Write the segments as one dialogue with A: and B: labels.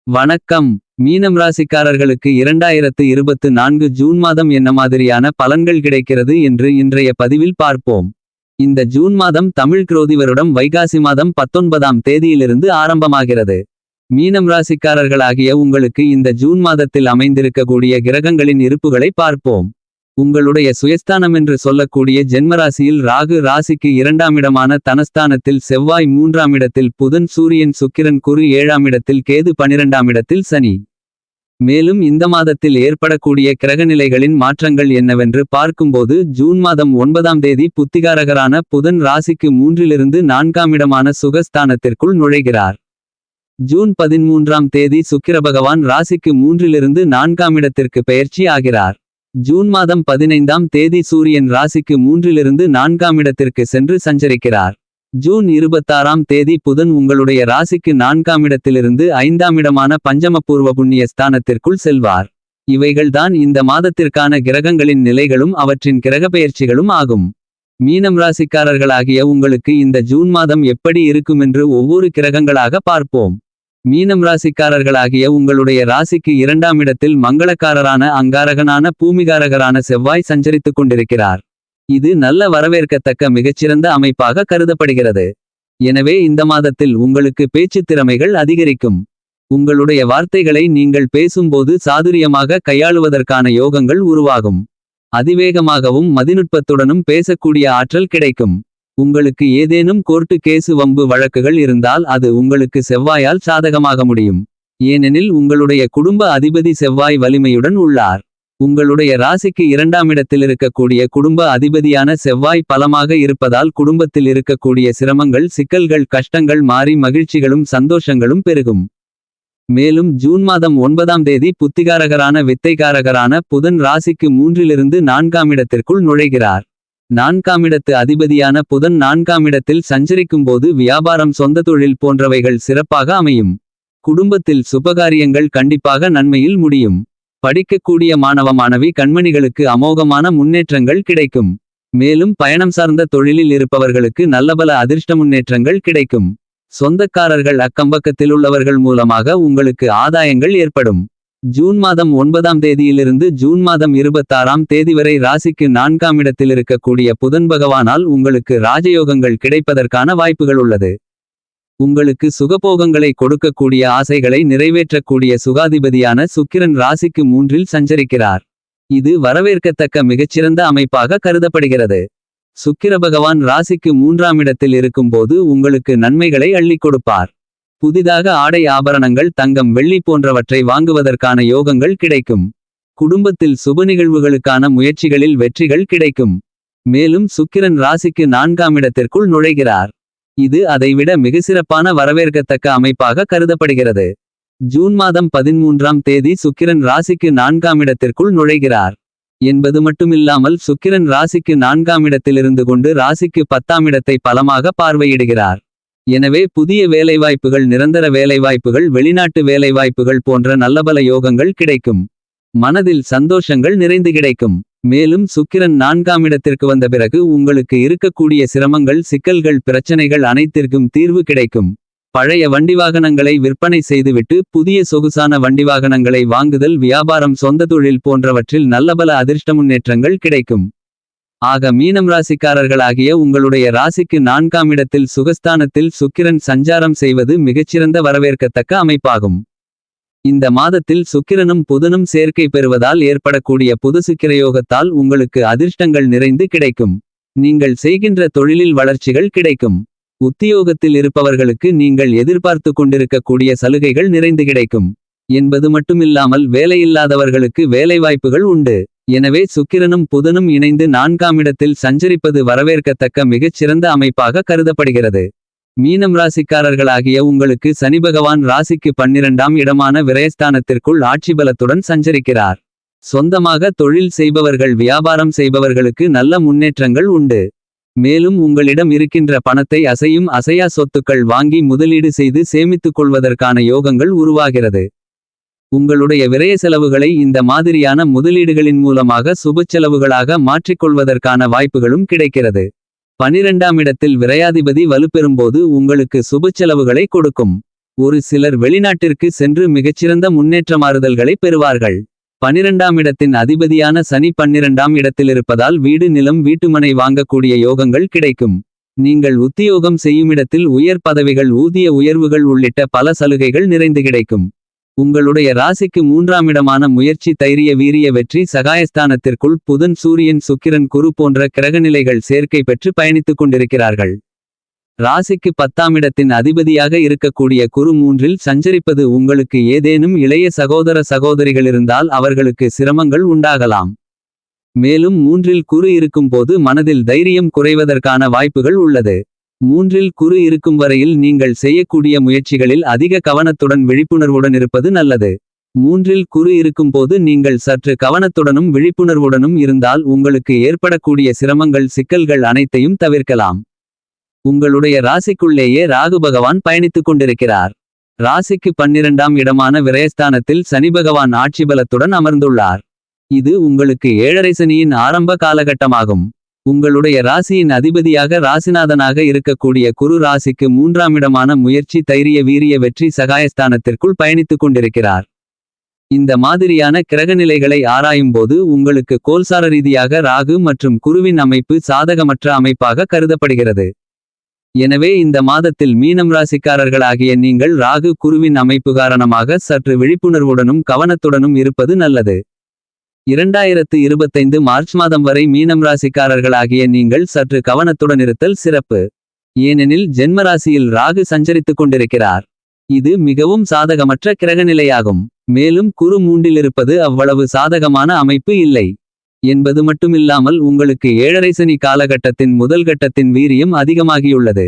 A: வணக்கம். மீனம் ராசிக்காரர்களுக்கு 2024 ஜூன் மாதம் என்ன மாதிரியான பலன்கள் கிடைக்கிறது என்று இன்றைய பதிவில் பார்ப்போம். இந்த ஜூன் மாதம் தமிழ் குரோதி வருடம் வைகாசி மாதம் 19ஆம் தேதியிலிருந்து ஆரம்பமாகிறது. மீனம் ராசிக்காரர்களாகிய உங்களுக்கு இந்த ஜூன் மாதத்தில் அமைந்திருக்கக்கூடிய கிரகங்களின் இருப்புகளை பார்ப்போம். உங்களுடைய சுயஸ்தானம் என்று சொல்லக்கூடிய ஜென்மராசியில் ராகு, ராசிக்கு 2ஆம் இடமான தனஸ்தானத்தில் செவ்வாய், 3ஆம் இடத்தில் புதன், சூரியன், சுக்கிரன், குரு, 7ஆம் இடத்தில் கேது, 12ஆம் இடத்தில் சனி. மேலும் இந்த மாதத்தில் ஏற்படக்கூடிய கிரகநிலைகளின் மாற்றங்கள் என்னவென்று பார்க்கும்போது, ஜூன் மாதம் 9ஆம் தேதி புத்திகாரகரான புதன் ராசிக்கு 3லிருந்து 4ஆம் இடமான சுகஸ்தானத்திற்குள் நுழைகிறார். ஜூன் 13ஆம் தேதி சுக்கிர பகவான் ராசிக்கு 3லிருந்து 4ஆம் இடத்திற்கு பெயர்ச்சி ஆகிறார். ஜூன் மாதம் 15ஆம் தேதி சூரியன் ராசிக்கு 3லிருந்து 4ஆம் இடத்திற்கு சென்று சஞ்சரிக்கிறார். ஜூன் 26ஆம் தேதி புதன் உங்களுடைய ராசிக்கு 4ஆம் இடத்திலிருந்து 5ஆம் இடமான பஞ்சமபூர்வ புண்ணிய ஸ்தானத்திற்குள் செல்வார். இவைகள்தான் இந்த மாதத்திற்கான கிரகங்களின் நிலைகளும் அவற்றின் கிரகப்பெயர்ச்சிகளும் ஆகும். மீனம் ராசிக்காரர்களாகிய உங்களுக்கு இந்த ஜூன் மாதம் எப்படி இருக்குமென்று ஒவ்வொரு கிரகங்களாக பார்ப்போம். மீனம் ராசிக்காரர்களாகிய உங்களுடைய ராசிக்கு 2ஆம் இடத்தில் மங்களக்காரரான அங்காரகனான பூமிகாரகரான செவ்வாய் சஞ்சரித்துக் கொண்டிருக்கிறார். இது நல்ல வரவேற்கத்தக்க மிகச்சிறந்த அமைப்பாக கருதப்படுகிறது. எனவே இந்த மாதத்தில் உங்களுக்கு பேச்சுத் திறமைகள் அதிகரிக்கும். உங்களுடைய வார்த்தைகளை நீங்கள் பேசும்போது சாதுரியமாக கையாளுவதற்கான யோகங்கள் உருவாகும். அதிவேகமாகவும் மதிநுட்பத்துடனும் பேசக்கூடிய ஆற்றல் கிடைக்கும். உங்களுக்கு ஏதேனும் கோர்ட்டு கேசு வம்பு வழக்குகள் இருந்தால் அது உங்களுக்கு செவ்வாயால் சாதகமாக முடியும். ஏனெனில் உங்களுடைய குடும்ப அதிபதி செவ்வாய் வலிமையுடன் உள்ளார். உங்களுடைய ராசிக்கு 2ஆம் இடத்தில் இருக்கக்கூடிய குடும்ப அதிபதியான செவ்வாய் பலமாக இருப்பதால் குடும்பத்தில் இருக்கக்கூடிய சிரமங்கள், சிக்கல்கள், கஷ்டங்கள் மாறி மகிழ்ச்சிகளும் சந்தோஷங்களும் பெருகும். மேலும் ஜூன் மாதம் 9ஆம் தேதி புத்திகாரகரான வித்தைகாரகரான புதன் ராசிக்கு 3லிருந்து 4ஆம் இடத்திற்குள் நுழைகிறார். 4ஆம் இடத்து அதிபதியான புதன் 4ஆம் இடத்தில் சஞ்சரிக்கும்போது வியாபாரம், சொந்த தொழில் போன்றவைகள் சிறப்பாக அமையும். குடும்பத்தில் சுபகாரியங்கள் கண்டிப்பாக நன்மையில் முடியும். படிக்கக்கூடிய மாணவ மாணவி கண்மணிகளுக்கு அமோகமான முன்னேற்றங்கள் கிடைக்கும். மேலும் பயணம் சார்ந்த தொழிலில் இருப்பவர்களுக்கு நல்லபல அதிர்ஷ்ட முன்னேற்றங்கள் கிடைக்கும். சொந்தக்காரர்கள், அக்கம்பக்கத்தில் உள்ளவர்கள் மூலமாக உங்களுக்கு ஆதாயங்கள் ஏற்படும். ஜூன் மாதம் 9ஆம் தேதியிலிருந்து ஜூன் மாதம் 26ஆம் தேதி வரை ராசிக்கு 4ஆம் இடத்தில் இருக்கக்கூடிய புதன் பகவானால் உங்களுக்கு ராஜயோகங்கள் கிடைப்பதற்கான வாய்ப்புகள் உள்ளது. உங்களுக்கு சுகபோகங்களை கொடுக்கக்கூடிய, ஆசைகளை நிறைவேற்றக்கூடிய சுகாதிபதியான சுக்கிரன் ராசிக்கு 3இல் சஞ்சரிக்கிறார். இது வரவேற்கத்தக்க மிகச்சிறந்த அமைப்பாக கருதப்படுகிறது. சுக்கிர பகவான் ராசிக்கு 3ஆம் இடத்தில் இருக்கும்போது உங்களுக்கு நன்மைகளை அள்ளிக் கொடுப்பார். புதிதாக ஆடை ஆபரணங்கள், தங்கம், வெள்ளி போன்றவற்றை வாங்குவதற்கான யோகங்கள் கிடைக்கும். குடும்பத்தில் சுப நிகழ்வுகளுக்கான முயற்சிகளில் வெற்றிகள் கிடைக்கும். மேலும் சுக்கிரன் ராசிக்கு 4ஆம் இடத்திற்குள் நுழைகிறார். இது அதைவிட மிகச்சிறப்பான வரவேற்கத்தக்க அமைப்பாக கருதப்படுகிறது. ஜூன் மாதம் 13ஆம் தேதி சுக்கிரன் ராசிக்கு 4ஆம் இடத்திற்குள் நுழைகிறார் என்பது மட்டுமில்லாமல் சுக்கிரன் ராசிக்கு 4ஆம் இடத்திலிருந்து கொண்டு ராசிக்கு 10ஆம் இடத்தை பலமாக பார்வையிடுகிறார். எனவே புதிய வேலைவாய்ப்புகள், நிரந்தர வேலைவாய்ப்புகள், வெளிநாட்டு வேலைவாய்ப்புகள் போன்ற நல்லபல யோகங்கள் கிடைக்கும். மனதில் சந்தோஷங்கள் நிறைந்து கிடைக்கும். மேலும் சுக்கிரன் 4ஆம் இடத்திற்கு வந்த பிறகு உங்களுக்கு இருக்கக்கூடிய சிரமங்கள், சிக்கல்கள், பிரச்சனைகள் அனைத்திற்கும் தீர்வு கிடைக்கும். பழைய வண்டிவாகனங்களை விற்பனை செய்துவிட்டு புதிய சொகுசான வண்டிவாகனங்களை வாங்குதல், வியாபாரம், சொந்த தொழில் போன்றவற்றில் நல்லபல அதிர்ஷ்ட முன்னேற்றங்கள் கிடைக்கும். ஆக மீனம் ராசிக்காரர்களாகிய உங்களுடைய ராசிக்கு 4ஆம் இடத்தில் சுகஸ்தானத்தில் சுக்கிரன் சஞ்சாரம் செய்வது மிகச்சிறந்த வரவேற்கத்தக்க அமைப்பாகும். இந்த மாதத்தில் சுக்கிரனும் புதனும் சேர்க்கை பெறுவதால் ஏற்படக்கூடிய புது சுக்கிரயோகத்தால் உங்களுக்கு அதிர்ஷ்டங்கள் நிறைந்து கிடைக்கும். நீங்கள் செய்கின்ற தொழிலில் வளர்ச்சிகள் கிடைக்கும். உத்தியோகத்தில் இருப்பவர்களுக்கு நீங்கள் எதிர்பார்த்து கொண்டிருக்கக்கூடிய சலுகைகள் நிறைந்து கிடைக்கும். என்பது மட்டுமில்லாமல் வேலையில்லாதவர்களுக்கு வேலைவாய்ப்புகள் உண்டு. எனவே சுக்கிரனும் புதனும் இணைந்து 4ஆம் இடத்தில் சஞ்சரிப்பது வரவேற்கத்தக்க மிகச்சிறந்த அமைப்பாக கருதப்படுகிறது. மீனம் ராசிக்காரர்களாகிய உங்களுக்கு சனி பகவான் ராசிக்கு 12ஆம் இடமான விரயஸ்தானத்திற்குள் ஆட்சி பலத்துடன் சஞ்சரிக்கிறார். சொந்தமாக தொழில் செய்பவர்கள், வியாபாரம் செய்பவர்களுக்கு நல்ல முன்னேற்றங்கள் உண்டு. மேலும் உங்களிடம் இருக்கின்ற பணத்தை அசையும், அசையா சொத்துக்கள் வாங்கி முதலீடு செய்து சேமித்துக் கொள்வதற்கான யோகங்கள் உருவாகிறது. உங்களுடைய விரய செலவுகளை இந்த மாதிரியான முதலீடுகளின் மூலமாக சுபச்செலவுகளாக மாற்றிக்கொள்வதற்கான வாய்ப்புகளும் கிடைக்கிறது. 12ஆம் இடத்தில் விரையாதிபதி வலுப்பெறும்போது உங்களுக்கு சுபச்செலவுகளை கொடுக்கும். ஒரு சிலர் வெளிநாட்டிற்கு சென்று மிகச்சிறந்த முன்னேற்றமாறுதல்களை பெறுவார்கள். 12ஆம் இடத்தின் அதிபதியான சனி 12ஆம் இடத்திலிருப்பதால் வீடு நிலம் வீட்டுமனை வாங்கக்கூடிய யோகங்கள் கிடைக்கும். நீங்கள் உத்தியோகம் செய்யுமிடத்தில் உயர் பதவிகள் ஊதிய உயர்வுகள் உள்ளிட்ட பல சலுகைகள் நிறைந்து கிடைக்கும். உங்களுடைய ராசிக்கு 3ஆம் இடமான முயற்சி தைரிய வீரிய வெற்றி சகாயஸ்தானத்திற்குள் புதன் சூரியன் சுக்கிரன் குரு போன்ற கிரகநிலைகள் சேர்க்கை பெற்று பயணித்துக் கொண்டிருக்கிறார்கள். ராசிக்கு 10ஆம் இடத்தின் அதிபதியாக இருக்கக்கூடிய குரு 3இல் சஞ்சரிப்பது உங்களுக்கு ஏதேனும் இளைய சகோதர சகோதரிகளிருந்தால் அவர்களுக்கு சிரமங்கள் உண்டாகலாம். மேலும் 3இல் குரு இருக்கும்போது மனதில் தைரியம் குறைவதற்கான வாய்ப்புகள் உள்ளது. 3இல் குரு இருக்கும் வரையில் நீங்கள் செய்யக்கூடிய முயற்சிகளில் அதிக கவனத்துடன் விழிப்புணர்வுடன் இருப்பது நல்லது. 3இல் குரு இருக்கும்போது நீங்கள் சற்று கவனத்துடனும் விழிப்புணர்வுடனும் இருந்தால் உங்களுக்கு ஏற்படக்கூடிய சிரமங்கள் சிக்கல்கள் அனைத்தையும் தவிர்க்கலாம். உங்களுடைய ராசிக்குள்ளேயே ராகு பகவான் பயணித்துக் கொண்டிருக்கிறார். ராசிக்கு 12ஆம் இடமான விரயஸ்தானத்தில் சனி பகவான் ஆட்சி பலத்துடன் அமர்ந்துள்ளார். இது உங்களுக்கு ஏழரை சனியின் ஆரம்ப காலகட்டமாகும். உங்களுடைய ராசியின் அதிபதியாக ராசிநாதனாக இருக்கக்கூடிய குரு ராசிக்கு 3ஆம் இடமான முயற்சி தைரிய வீரிய வெற்றி சகாயஸ்தானத்திற்குள் பயணித்துக் கொண்டிருக்கிறார். இந்த மாதிரியான கிரகநிலைகளை ஆராயும்போது உங்களுக்கு கோல்சார ரீதியாக ராகு மற்றும் குருவின் அமைப்பு சாதகமற்ற அமைப்பாக கருதப்படுகிறது. எனவே இந்த மாதத்தில் மீனம் ராசிக்காரர்களாகிய நீங்கள் ராகு குருவின் அமைப்பு காரணமாக சற்று விழிப்புணர்வுடனும் கவனத்துடனும் இருப்பது நல்லது. 2025 மார்ச் மாதம் வரை மீனம் ராசிக்காரர்களாகிய நீங்கள் சற்று கவனத்துடன் இருத்தல் சிறப்பு. ஏனெனில் ஜென்மராசியில் ராகு சஞ்சரித்துக் கொண்டிருக்கிறார். இது மிகவும் சாதகமற்ற கிரகநிலையாகும். மேலும் குரு 3இல் இருப்பது அவ்வளவு சாதகமான அமைப்பு இல்லை என்பது மட்டுமில்லாமல் உங்களுக்கு ஏழரை சனி காலகட்டத்தின் முதல் கட்டத்தின் வீரியம் அதிகமாகியுள்ளது.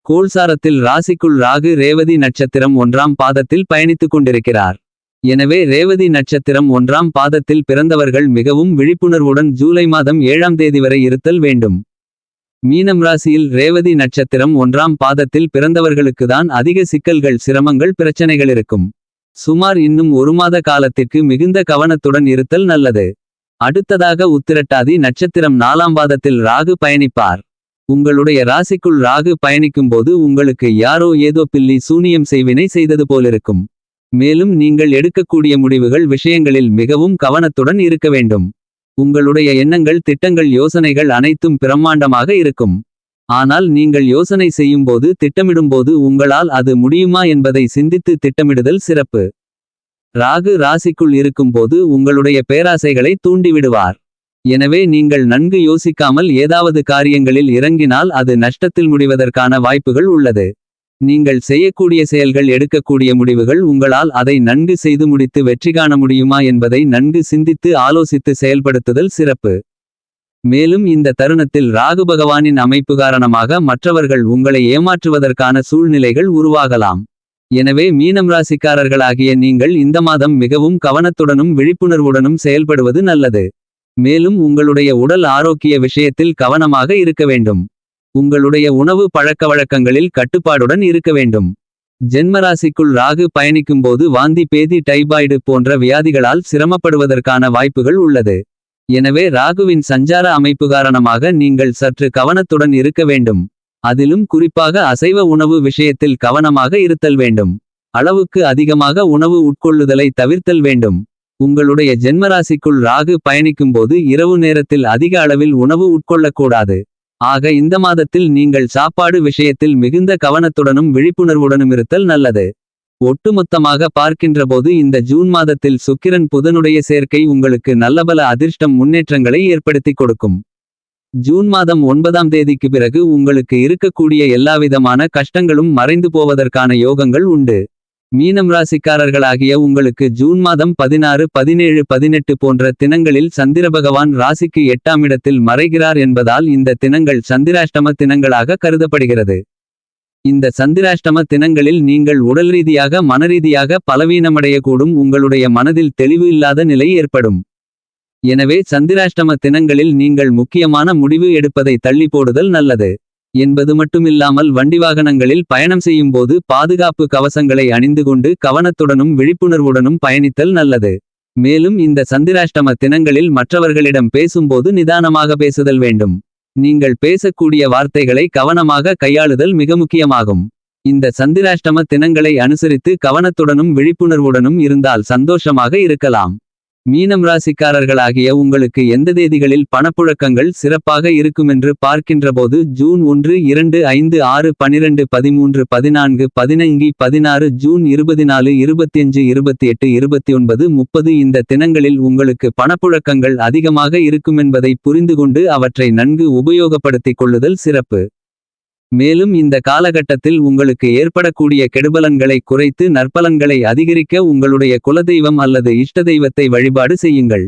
A: கோல்சாரத்தில் ராசிக்குள் ராகு ரேவதி நட்சத்திரம் 1ஆம் பாதத்தில் பயணித்துக் கொண்டிருக்கிறார். எனவே ரேவதி நட்சத்திரம் 1ஆம் பாதத்தில் பிறந்தவர்கள் மிகவும் விழிப்புணர்வுடன் ஜூலை மாதம் 7ஆம் தேதி வரை இருத்தல் வேண்டும். மீனம் ராசியில் ரேவதி நட்சத்திரம் 1ஆம் பாதத்தில் பிறந்தவர்களுக்குதான் அதிக சிக்கல்கள் சிரமங்கள் பிரச்சனைகள் இருக்கும். சுமார் இன்னும் 1 மாத காலத்திற்கு மிகுந்த கவனத்துடன் இருத்தல் நல்லது. அடுத்ததாக உத்திரட்டாதி நட்சத்திரம் 4ஆம் பாதத்தில் ராகு பயணிப்பார். உங்களுடைய ராசிக்குள் ராகு பயணிக்கும்போது உங்களுக்கு யாரோ ஏதோ பில்லி சூனியம் செய்வினை செய்தது போலிருக்கும். மேலும் நீங்கள் எடுக்கக்கூடிய முடிவுகள் விஷயங்களில் மிகவும் கவனத்துடன் இருக்க வேண்டும். உங்களுடைய எண்ணங்கள் திட்டங்கள் யோசனைகள் அனைத்தும் பிரம்மாண்டமாக இருக்கும். ஆனால் நீங்கள் யோசனை செய்யும்போது திட்டமிடும்போது உங்களால் அது முடியுமா என்பதை சிந்தித்து திட்டமிடுதல் சிறப்பு. ராகு ராசிக்குள் இருக்கும்போது உங்களுடைய பேராசைகளை தூண்டிவிடுவார். எனவே நீங்கள் நன்கு யோசிக்காமல் ஏதாவது காரியங்களில் இறங்கினால் அது நஷ்டத்தில் முடிவதற்கான வாய்ப்புகள் உள்ளது. நீங்கள் செய்யக்கூடிய செயல்கள் எடுக்கக்கூடிய முடிவுகள் உங்களால் அதை நன்கு செய்து முடித்து வெற்றி காண முடியுமா என்பதை நன்கு சிந்தித்து ஆலோசித்து செயல்படுத்துதல் சிறப்பு. மேலும் இந்த தருணத்தில் ராகு பகவானின் அமைப்பு காரணமாக மற்றவர்கள் உங்களை ஏமாற்றுவதற்கான சூழ்நிலைகள் உருவாகலாம். எனவே மீனம் ராசிக்காரர்களாகிய நீங்கள் இந்த மாதம் மிகவும் கவனத்துடனும் விழிப்புணர்வுடனும் செயல்படுவது நல்லது. மேலும் உங்களுடைய உடல் ஆரோக்கிய விஷயத்தில் கவனமாக இருக்க வேண்டும். உங்களுடைய உணவு பழக்கவழக்கங்களில் கட்டுப்பாடுடன் இருக்க வேண்டும். ஜென்மராசிக்குள் ராகு பயணிக்கும்போது வாந்தி பேதி டைபாய்டு போன்ற வியாதிகளால் சிரமப்படுவதற்கான வாய்ப்புகள் உள்ளது. எனவே ராகுவின் சஞ்சார அமைப்பு காரணமாக நீங்கள் சற்று கவனத்துடன் இருக்க வேண்டும். அதிலும் குறிப்பாக அசைவ உணவு விஷயத்தில் கவனமாக இருத்தல் வேண்டும். அளவுக்கு அதிகமாக உணவு உட்கொள்ளுதலை தவிர்த்தல் வேண்டும். உங்களுடைய ஜென்மராசிக்குள் ராகு பயணிக்கும்போது இரவு நேரத்தில் அதிக அளவில் உணவு உட்கொள்ளக்கூடாது. ஆக இந்த மாதத்தில் நீங்கள் சாப்பாடு விஷயத்தில் மிகுந்த கவனத்துடனும் விழிப்புணர்வுடனும் இருத்தல் நல்லது. ஒட்டுமொத்தமாக பார்க்கின்றபோது இந்த ஜூன் மாதத்தில் சுக்கிரன் புதனுடைய சேர்க்கை உங்களுக்கு நல்லபல அதிர்ஷ்டம் முன்னேற்றங்களை ஏற்படுத்திக் கொடுக்கும். ஜூன் மாதம் 9ஆம் தேதிக்கு பிறகு உங்களுக்கு இருக்கக்கூடிய எல்லாவிதமான கஷ்டங்களும் மறைந்து போவதற்கான யோகங்கள் உண்டு. மீனம் ராசிக்காரர்களாகிய உங்களுக்கு ஜூன் மாதம் 16 17 18 போன்ற தினங்களில் சந்திர பகவான் ராசிக்கு 8ஆம் இடத்தில் மறைகிறார் என்பதால் இந்த தினங்கள் சந்திராஷ்டம தினங்களாக கருதப்படுகிறது. இந்த சந்திராஷ்டம தினங்களில் நீங்கள் உடல் ரீதியாக மனரீதியாக பலவீனமடையக்கூடும். உங்களுடைய மனதில் தெளிவு இல்லாத நிலை ஏற்படும். எனவே சந்திராஷ்டம தினங்களில் நீங்கள் முக்கியமான முடிவு எடுப்பதை தள்ளி போடுதல் நல்லது என்பது மட்டுமில்லாமல் வண்டி வாகனங்களில் பயணம் செய்யும்போது பாதுகாப்பு கவசங்களை அணிந்து கொண்டு கவனத்துடனும் விழிப்புணர்வுடனும் பயணித்தல் நல்லது. மேலும் இந்த சந்திராஷ்டம தினங்களில் மற்றவர்களிடம் பேசும்போது நிதானமாக பேசுதல் வேண்டும். நீங்கள் பேசக்கூடிய வார்த்தைகளை கவனமாக கையாளுதல் மிக முக்கியமாகும். இந்த சந்திராஷ்டம தினங்களை அனுசரித்து கவனத்துடனும் விழிப்புணர்வுடனும் இருந்தால் சந்தோஷமாக இருக்கலாம். மீனம் ராசிக்காரர்களாகிய உங்களுக்கு எந்த தேதிகளில் பணப்புழக்கங்கள் சிறப்பாக இருக்குமென்று பார்க்கின்றபோது ஜூன் 1 2 5 6 12 13 14 15 16 ஜூன் 24 25 28 29 30 இந்த தினங்களில் உங்களுக்கு பணப்புழக்கங்கள் அதிகமாக இருக்குமென்பதை புரிந்துகொண்டு அவற்றை நன்கு உபயோகப்படுத்திக் கொள்ளுதல் சிறப்பு. மேலும் இந்த காலகட்டத்தில் உங்களுக்கு ஏற்படக்கூடிய கெடுபலன்களை குறைத்து நற்பலன்களை அதிகரிக்க உங்களுடைய குலதெய்வம் அல்லது இஷ்ட தெய்வத்தை வழிபாடு செய்யுங்கள்.